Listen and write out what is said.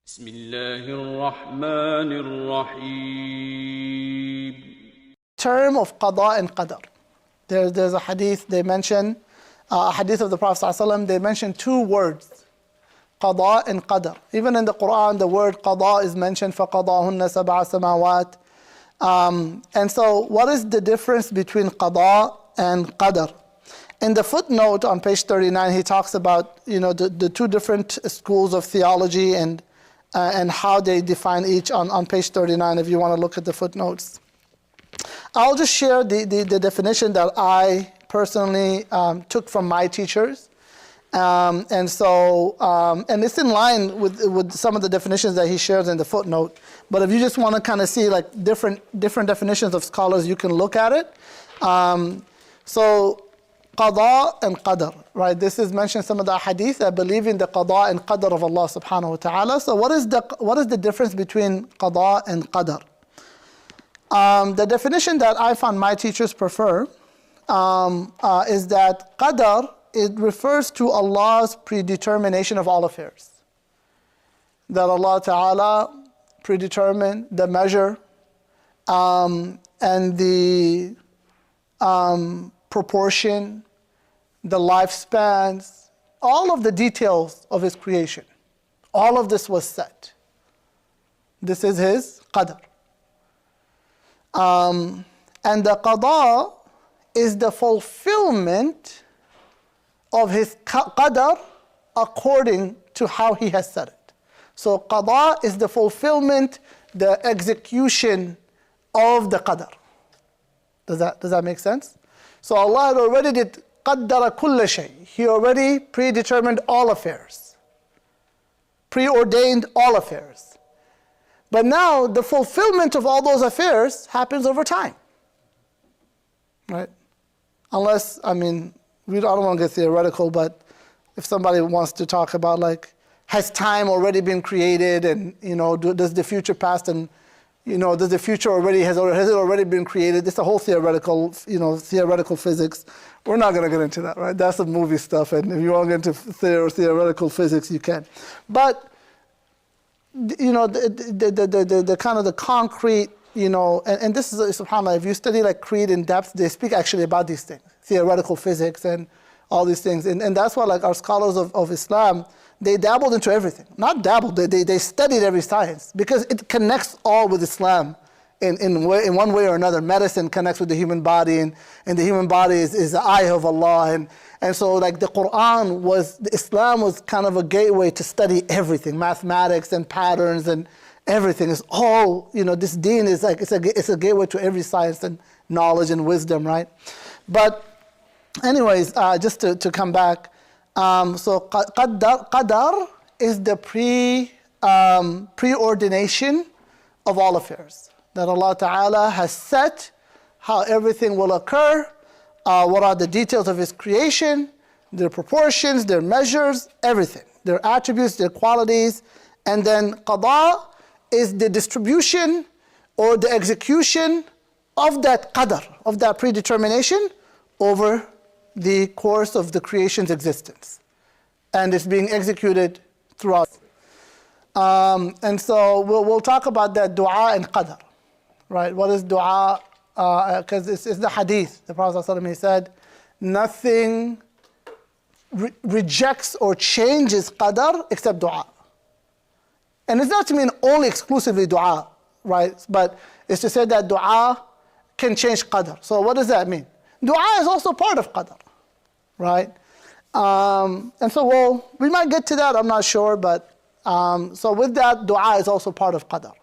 بسم الله الرحمن الرحيم. Term of Qadā and Qadar. There's a hadith they mention, a hadith of the Prophet ﷺ, they mention two words, Qadā and Qadar. Even in the Quran, the word Qadā is mentioned, فَقَضَاهُنَّ سَبْعَ سَمَاوَاتٍ. And so, what is the difference between Qadā and Qadar? In the footnote on page 39, he talks about the two different schools of theology and how they define each on page 39 if you want to look at the footnotes. I'll just share the definition that I personally took from my teachers. And it's in line with some of the definitions that he shares in the footnote. But if you just want to kind of see like different definitions of scholars, you can look at it. So Qadā and Qadar, right? This is mentioned some of the hadith that believe in the Qadā and Qadar of Allah subhanahu wa ta'ala. So what is the difference between Qadā and Qadar? The definition that I found my teachers prefer is that Qadar, it refers to Allah's predetermination of all affairs. That Allah ta'ala predetermined the measure and the proportion, the lifespans, all of the details of His creation. All of this was set. This is His Qadar. And the Qadā is the fulfillment of His Qadar according to how He has said it. So Qadā is the fulfillment, the execution of the Qadar. Does that make sense? So Allah had already did قَدَّرَ كُلَّ شَيْءٍ. He already predetermined all affairs. Preordained all affairs. But now the fulfillment of all those affairs happens over time. Right? Unless, I don't want to get theoretical, but if somebody wants to talk about like, has time already been created and, does the future past and, does the future has it already been created? It's a whole theoretical physics. We're not going to get into that, right? That's some movie stuff, and if you want to get into theoretical physics, you can. But, the kind of the concrete, and this is, subhanAllah, if you study like creed in depth, they speak actually about these things, theoretical physics and all these things. And that's why like our scholars of Islam, they dabbled into everything. Not dabbled, they studied every science because it connects all with Islam in one way or another. Medicine connects with the human body, and the human body is the eye of Allah. And so like the Quran Islam was kind of a gateway to study everything, mathematics and patterns and everything. It's all, this deen is like, it's a gateway to every science and knowledge and wisdom, right? But anyways, just to come back, so Qadar is the preordination of all affairs. That Allah Ta'ala has set how everything will occur, what are the details of His creation, their proportions, their measures, everything, their attributes, their qualities. And then Qadā is the distribution or the execution of that Qadar, of that predetermination over the course of the creation's existence. And it's being executed throughout. And so we'll talk about that dua and Qadar. Right? What is dua? Because it's the hadith. The Prophet ﷺ, he said, nothing rejects or changes Qadar except dua. And it's not to mean only exclusively dua, right? But it's to say that dua can change Qadar. So what does that mean? Dua is also part of Qadar, right? And so we might get to that, I'm not sure, but so with that, dua is also part of Qadar.